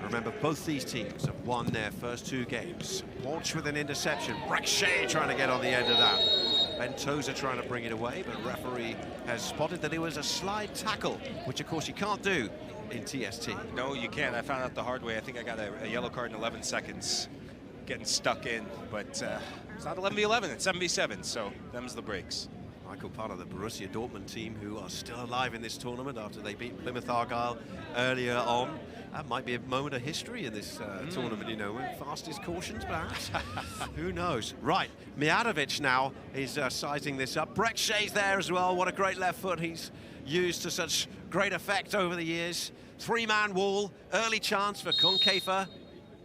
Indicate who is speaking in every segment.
Speaker 1: Remember, both these teams have won their first 2 games. Porch with an interception. Wrexham trying to get on the end of that. Bentosa trying to bring it away, but referee has spotted that it was a slide tackle, which of course you can't do in TST.
Speaker 2: No, you can't. I found out the hard way. I think I got a yellow card in 11 seconds, getting stuck in. But it's not 11v11, it's 7v7, so them's the breaks.
Speaker 1: Michael, part of the Borussia Dortmund team, who are still alive in this tournament after they beat Plymouth Argyle earlier on. That might be a moment of history in this tournament, you know, fastest cautions perhaps. Who knows? Right, Mijatovic now is sizing this up. Brekshay's there as well. What a great left foot he's used to such great effect over the years. 3-man wall, early chance for Concafa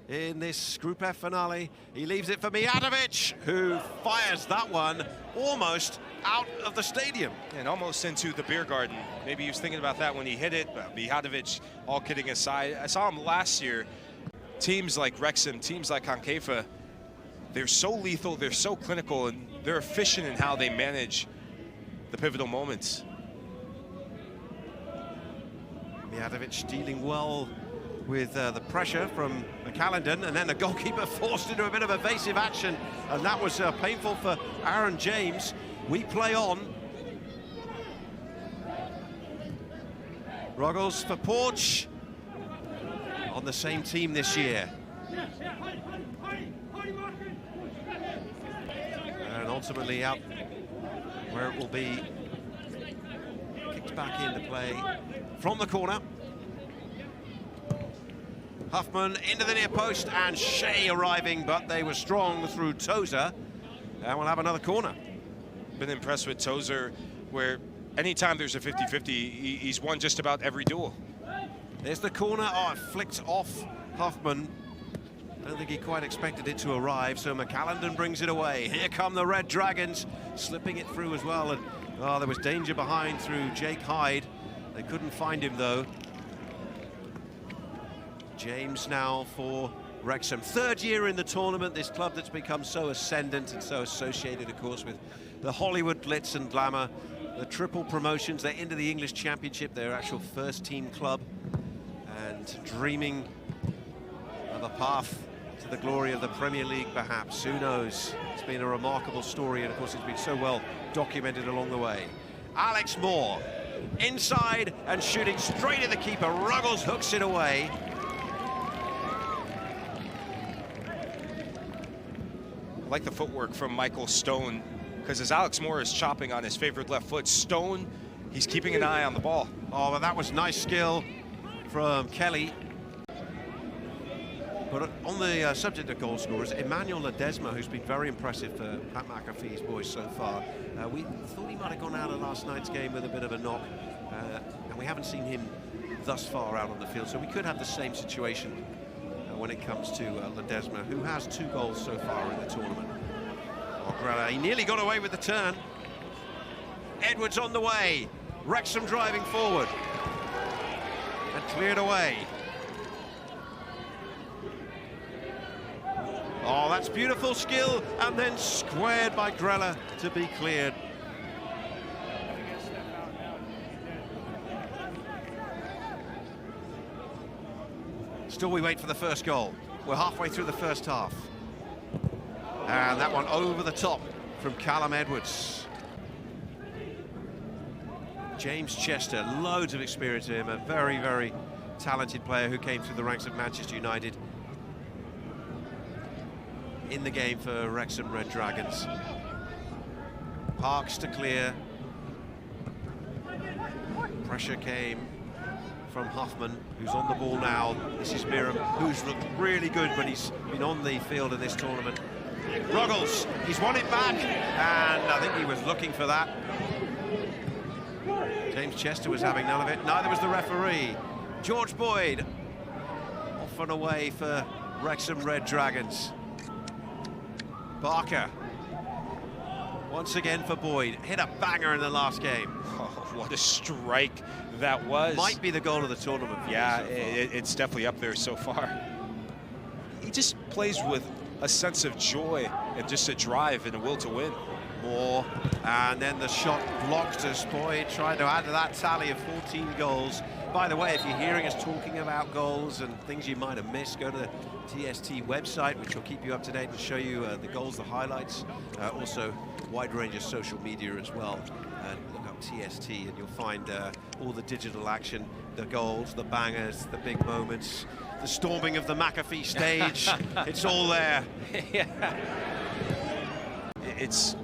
Speaker 1: in this Group F finale. He leaves it for Mijatovic, who fires that one almost out of the stadium.
Speaker 2: And almost into the beer garden. Maybe he was thinking about that when he hit it. Mijatovic, all kidding aside, I saw him last year. Teams like Wrexham, teams like Concafa, they're so lethal, they're so clinical, and they're efficient in how they manage the pivotal moments.
Speaker 1: Mijatovic dealing well with the pressure from McCallendon, and then the goalkeeper forced into a bit of evasive action, and that was painful for Aaron James. We play on. Ruggles for Porch, on the same team this year. And ultimately out where it will be kicked back into play from the corner. Huffman into the near post, and Shea arriving, but they were strong through Tozer. And we'll have another corner.
Speaker 2: Been impressed with Tozer, where anytime there's a 50-50, he's won just about every duel.
Speaker 1: There's the corner. Oh, it flicked off Huffman. I don't think he quite expected it to arrive, so McCallendon brings it away. Here come the Red Dragons, slipping it through as well. And oh, there was danger behind through Jake Hyde. They couldn't find him, though. James now for Wrexham. 3rd year in the tournament, this club that's become so ascendant and so associated, of course, with the Hollywood glitz and glamour, the triple promotions. They're into the English Championship, their actual first-team club, and dreaming of a path to the glory of the Premier League, perhaps. Who knows? It's been a remarkable story, and of course, it's been so well documented along the way. Alex Moore, inside and shooting straight at the keeper. Ruggles hooks it away.
Speaker 2: I like the footwork from Michael Stone, because as Alex Moore is chopping on his favorite left foot, Stone, he's keeping an eye on the ball.
Speaker 1: Oh, well, that was nice skill from Kelly. But on the subject of goal scorers, Emmanuel Ledesma, who's been very impressive for Pat McAfee's boys so far, we thought he might have gone out of last night's game with a bit of a knock, and we haven't seen him thus far out on the field, so we could have the same situation when it comes to Ledesma, who has 2 goals so far in the tournament. Oh, he nearly got away with the turn. Edwards on the way. Wrexham driving forward. And cleared away. Oh, that's beautiful skill, and then squared by Grella to be cleared. Still we wait for the first goal. We're halfway through the first half. And that one over the top from Callum Edwards. James Chester, loads of experience in him, a very, very talented player who came through the ranks of Manchester United in the game for Wrexham Red Dragons. Parks to clear. Pressure came from Huffman, who's on the ball now. This is Miram, who's looked really good when he's been on the field in this tournament. Ruggles, he's won it back, and I think he was looking for that. James Chester was having none of it, neither was the referee. George Boyd, off and away for Wrexham Red Dragons. Barker, once again for Boyd, hit a banger in the last game.
Speaker 2: Oh, what a strike that was.
Speaker 1: Might be the goal of the tournament.
Speaker 2: Yeah, it's definitely up there so far. He just plays with a sense of joy and just a drive and a will to win.
Speaker 1: Moore, and then the shot blocked as Boyd tried to add to that tally of 14 goals. By the way, if you're hearing us talking about goals and things you might have missed, go to the TST website, which will keep you up to date and show you the goals, the highlights, also wide range of social media as well. Look up TST and you'll find all the digital action, the goals, the bangers, the big moments, the storming of the McAfee stage. It's all there.
Speaker 2: Yeah. It's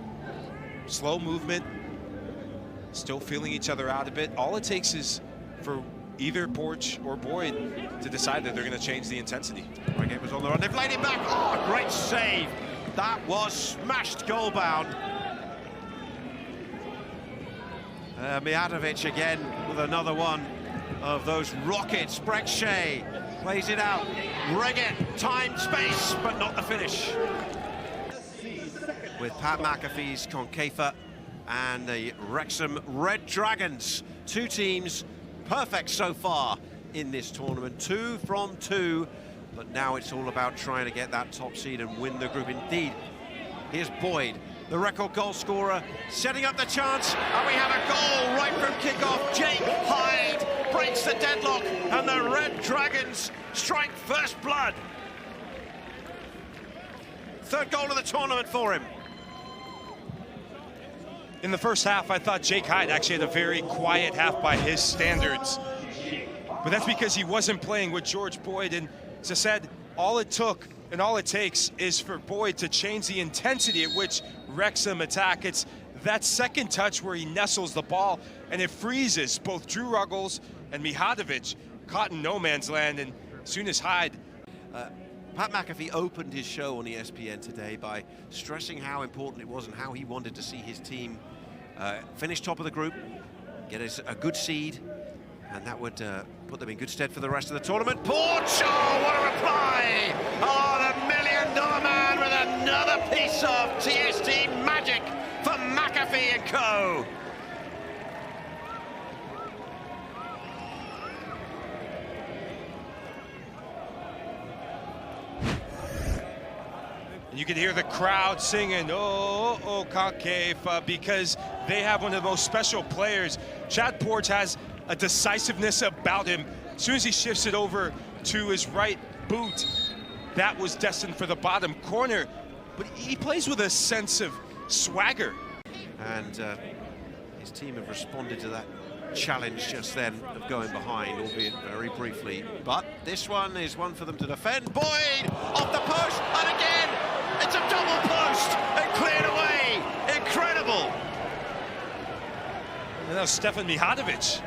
Speaker 2: slow movement, still feeling each other out a bit. All it takes is for either Porch or Boyd to decide that they're going to change the intensity.
Speaker 1: Reigate was on the run, they've laid it back. Oh, great save. That was smashed goal bound. Mijatovic again with another one of those rockets. Breckshay plays it out. Reigate, time, space, but not the finish. With Pat McAfee's Concafa and the Wrexham Red Dragons. Two teams perfect so far in this tournament. 2 from 2, but now it's all about trying to get that top seed and win the group. Indeed, here's Boyd, the record goal scorer, setting up the chance, and we have a goal right from kickoff. Jake Hyde breaks the deadlock, and the Red Dragons strike first blood. Third goal of the tournament for him.
Speaker 2: In the first half, I thought Jake Hyde actually had a very quiet half by his standards. But that's because he wasn't playing with George Boyd. And as I said, all it took and all it takes is for Boyd to change the intensity at which Wrexham attack. It's that second touch where he nestles the ball and it freezes both Drew Ruggles and Mijatovic caught in no man's land. And as soon as Hyde...
Speaker 1: Pat McAfee opened his show on ESPN today by stressing how important it was and how he wanted to see his team finish top of the group, get a good seed, and that would put them in good stead for the rest of the tournament. Porch, oh, what a reply! Oh, the $1 million man with another piece of TST magic for McAfee and co.
Speaker 2: You can hear the crowd singing, oh, oh, Concafa, because they have one of the most special players. Chad Porch has a decisiveness about him. As soon as he shifts it over to his right boot, that was destined for the bottom corner. But he plays with a sense of swagger.
Speaker 1: And his team have responded to that challenge just then of going behind, albeit very briefly. But this one is one for them to defend. Boyd off the post, and again, it's a double post and cleared away. Incredible.
Speaker 2: And now Stefan Mijatovic,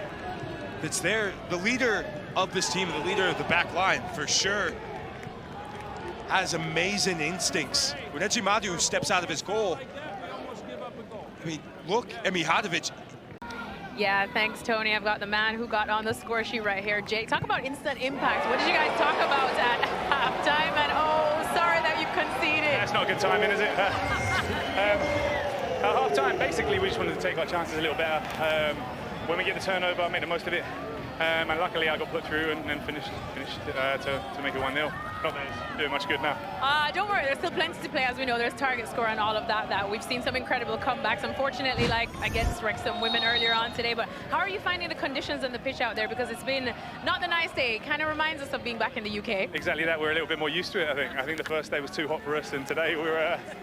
Speaker 2: that's there, the leader of this team, the leader of the back line, for sure, has amazing instincts. When Ejimadu steps out of his goal, I mean, look at Mijatovic.
Speaker 3: Yeah, thanks, Tony. I've got the man who got on the score sheet right here. Jake, talk about instant impact. What did you guys talk about at halftime? And oh, sorry that you conceded.
Speaker 4: That's not good timing, is it? At halftime, basically, we just wanted to take our chances a little better. When we get the turnover, make the most of it. And luckily, I got put through and finished to make it 1-0. Not that it's doing much good now.
Speaker 3: Don't worry, there's still plenty to play. As we know, there's target score and all of that. We've seen some incredible comebacks, unfortunately, like against Wrexham women earlier on today. But how are you finding the conditions and the pitch out there? Because it's been not the nice day. It kind of reminds us of being back in the UK.
Speaker 4: Exactly that. We're a little bit more used to it, I think. I think the first day was too hot for us, and today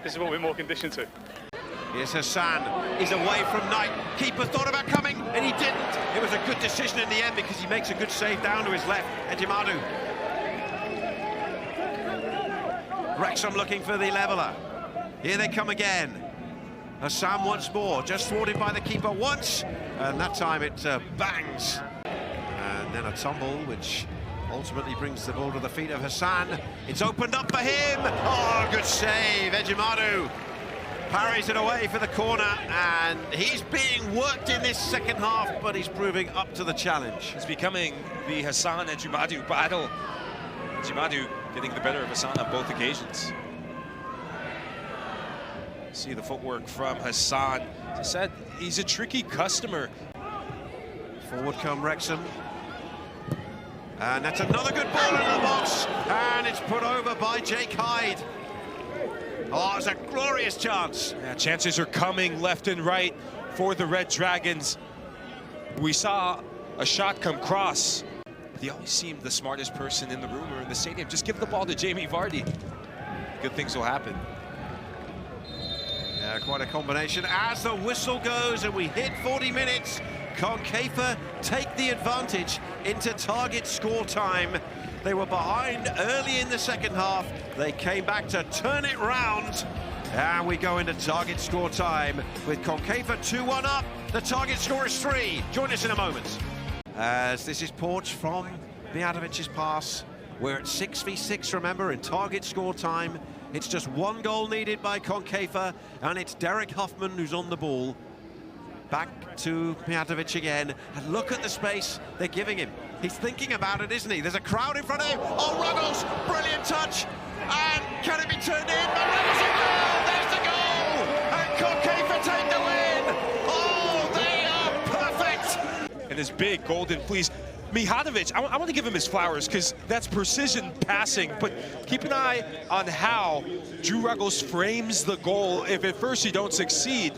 Speaker 4: this is what we're more conditioned to.
Speaker 1: Here's Hassan, he's away from Knight. Keeper thought about coming, and he didn't. It was a good decision in the end because he makes a good save down to his left. Ejimadu. Wrexham looking for the leveller. Here they come again. Hassan once more, just thwarted by the keeper once, and that time it bangs. And then a tumble, which ultimately brings the ball to the feet of Hassan. It's opened up for him. Oh, good save, Ejimadu. Parries it away for the corner, and he's being worked in this second half, but he's proving up to the challenge.
Speaker 2: It's becoming the Hassan and Ejimadu battle. Ejimadu getting the better of Hassan on both occasions. See the footwork from Hassan. As I said, he's a tricky customer.
Speaker 1: Forward come Wrexham. And that's another good ball in the box, and it's put over by Jake Hyde. Oh, it's a glorious chance.
Speaker 2: Yeah, chances are coming left and right for the Red Dragons. We saw a shot come cross. He always seemed the smartest person in the room or in the stadium. Just give the ball to Jamie Vardy. Good things will happen.
Speaker 1: Yeah, quite a combination. As the whistle goes and we hit 40 minutes, Concafa take the advantage into target score time. They were behind early in the second half. They came back to turn it round. And we go into target score time with Concafa 2-1 up. The target score is 3. Join us in a moment. As this is Porch from Mijadovic's pass. We're at 6v6, remember, in target score time. It's just 1 goal needed by Concafa, and it's Derek Huffman who's on the ball. Back to Mijatovic again, and look at the space they're giving him. He's thinking about it, isn't he? There's a crowd in front of him. Oh, Ruggles, brilliant touch. And can it be turned in? But Ruggles in goal, there's the goal! And Concafa take the win! Oh, they are perfect!
Speaker 2: And his big golden fleece. Mijatovic, I want to give him his flowers because that's precision passing, but keep an eye on how Drew Ruggles frames the goal if at first you don't succeed.